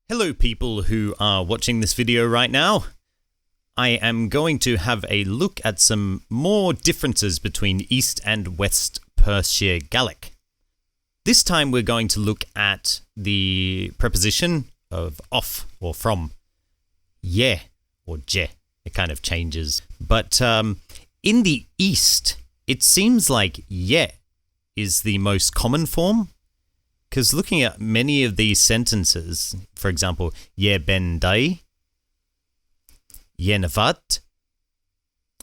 Hello people who are watching this video right now. I am going to have a look at some more differences between East and West Perthshire Gaelic. This time we're going to look at the preposition of off or from. Yeah or je. It kind of changes. But in the East, it seems like yeah is the most common form. Because looking at many of these sentences, for example, ye ben dai, ye navat,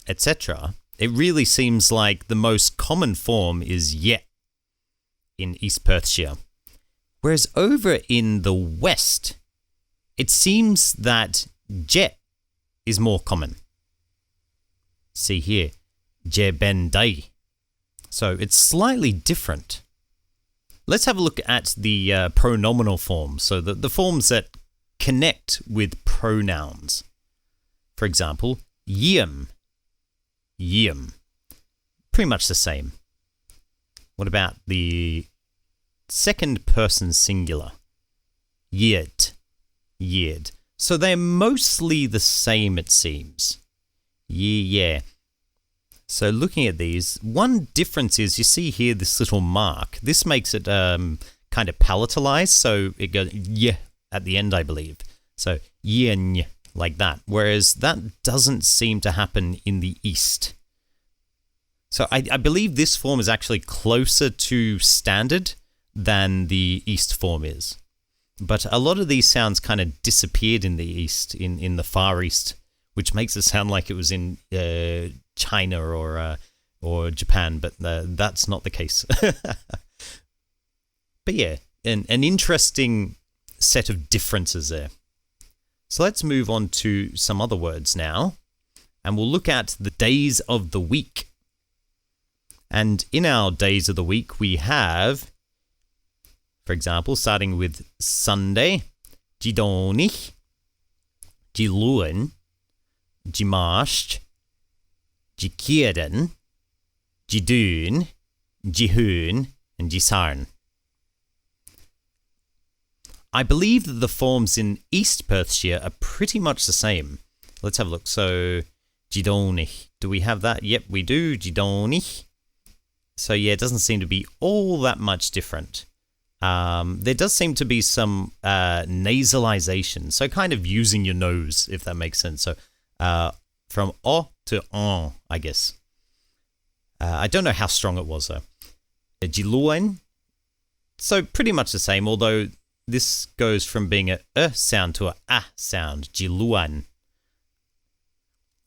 etc., it really seems like the most common form is ye in East Perthshire. Whereas over in the West, it seems that je is more common. See here, je ben dai. So it's slightly different. Let's have a look at the pronominal forms, so the forms that connect with pronouns. For example, yim, yim. Pretty much the same. What about the second person singular? Yed, yed. So they're mostly the same, it seems. Yeah. So looking at these, one difference is you see here this little mark. This makes it kind of palatalized, so it goes yeah at the end, I believe. So yen like that, whereas that doesn't seem to happen in the East. So I believe this form is actually closer to standard than the East form is. But a lot of these sounds kind of disappeared in the East, in the Far East, which makes it sound like it was in China or Japan, but that's not the case. But yeah, an interesting set of differences there. So let's move on to some other words now, and we'll look at the days of the week. And in our days of the week, we have, for example, starting with Sunday, Jidonich, Jiluan, Jimasht, Jikierden, Jidun, Jihun, and Jisarn. I believe that the forms in East Perthshire are pretty much the same. Let's have a look. So, Jidonich. Do we have that? Yep, we do. Jidonich. So yeah, it doesn't seem to be all that much different. There does seem to be some nasalization. So kind of using your nose, if that makes sense. So from o to on, I guess. I don't know how strong it was, though. Jiluan. So pretty much the same, although this goes from being a sound to a sound. Jiluan.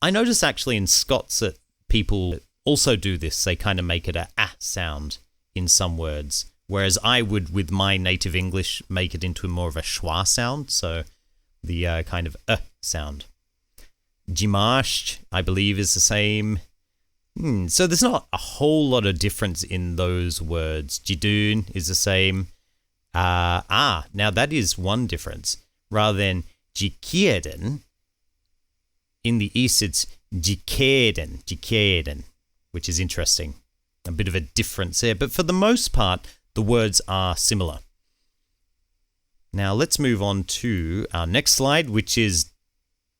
I notice actually in Scots that people also do this. They kind of make it a sound in some words. Whereas I would, with my native English, make it into more of a schwa sound. So the kind of sound. Jimasht, I believe, is the same. So there's not a whole lot of difference in those words. Jidun is the same. Now that is one difference. Rather than jikierden, in the East it's jikierden, which is interesting. A bit of a difference there, but for the most part, the words are similar. Now let's move on to our next slide, which is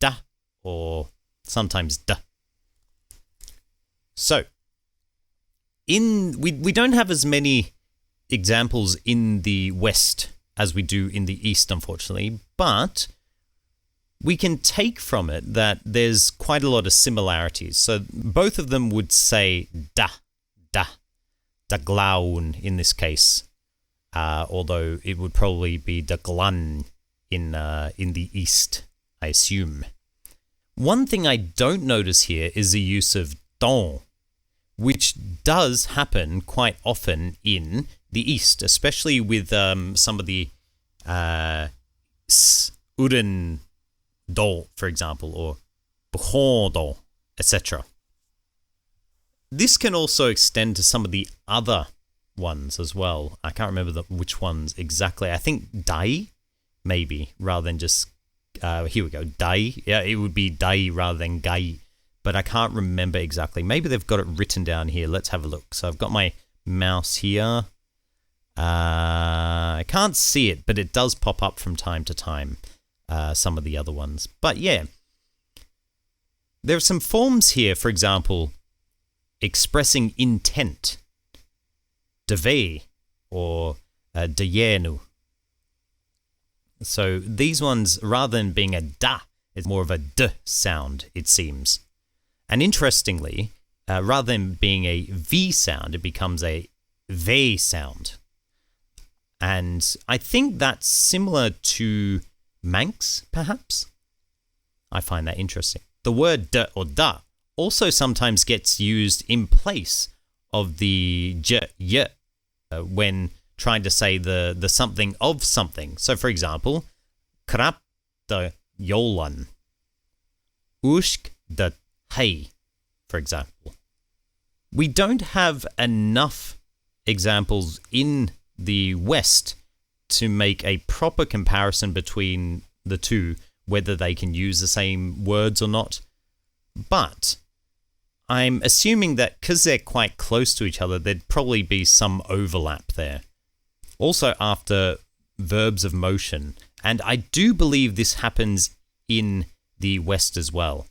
da, or sometimes da. So, we don't have as many examples in the West as we do in the East, unfortunately, but we can take from it that there's quite a lot of similarities. So both of them would say da glaun in this case, although it would probably be da glan in the East, I assume. One thing I don't notice here is the use of don, which does happen quite often in the East, especially with some of the uren do, for example, or bhon do, etc. This can also extend to some of the other ones as well. I can't remember which ones exactly. I think dai, maybe, rather than just, here we go, dai. Yeah, it would be dai rather than gai, but I can't remember exactly. Maybe they've got it written down here. Let's have a look. So I've got my mouse here. I can't see it, but it does pop up from time to time, some of the other ones. But yeah, there are some forms here, for example, expressing intent. Deve or deyenu. So these ones, rather than being a da, it's more of a d sound, it seems. And interestingly, rather than being a v sound, it becomes a ve sound. And I think that's similar to Manx, perhaps. I find that interesting. The word d or da also sometimes gets used in place of the j, y, when trying to say the something of something. So, for example, krap da yolan, ushk da hey, for example. We don't have enough examples in the West to make a proper comparison between the two, whether they can use the same words or not. But I'm assuming that because they're quite close to each other, there'd probably be some overlap there. Also after verbs of motion, and I do believe this happens in the West as well.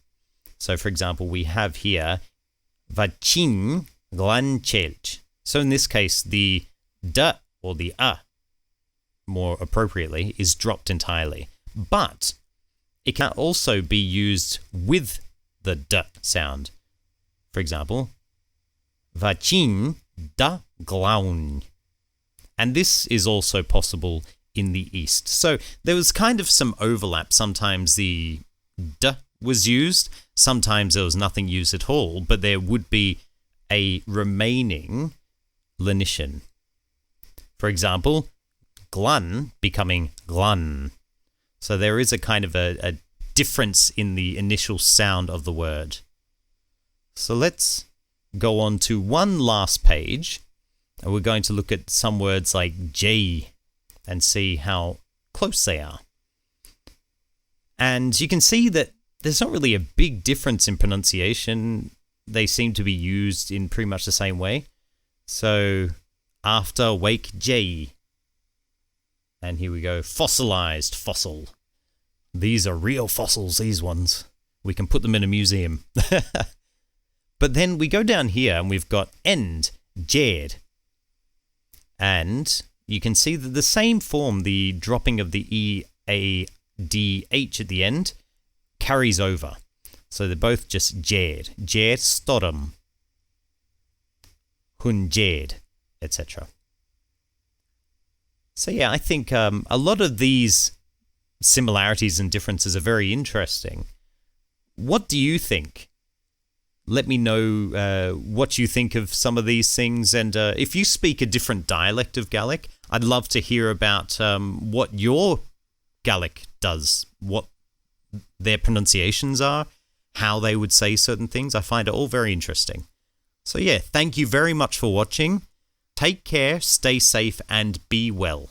So for example, we have here vachin glanchelch. So in this case, the d or the a, more appropriately, is dropped entirely. But it can also be used with the d sound. For example, vachin da glaun. And this is also possible in the East. So there was kind of some overlap. Sometimes the d was used, sometimes there was nothing used at all, but there would be a remaining lenition. For example, glun becoming glun. So there is a kind of a difference in the initial sound of the word. So let's go on to one last page, and we're going to look at some words like J and see how close they are. And you can see that there's not really a big difference in pronunciation. They seem to be used in pretty much the same way. So after wake J. And here we go, fossilized, fossil. These are real fossils, these ones. We can put them in a museum. But then we go down here and we've got end, jed. And you can see that the same form, the dropping of the E, A, D, H at the end, carries over. So they're both just jed. Jed stodum. Hun jed, etc. So yeah, I think a lot of these similarities and differences are very interesting. What do you think? Let me know what you think of some of these things, and if you speak a different dialect of Gaelic, I'd love to hear about what your Gaelic does, what their pronunciations are, how they would say certain things. I find it all very interesting. So yeah, thank you very much for watching. Take care, stay safe, and be well.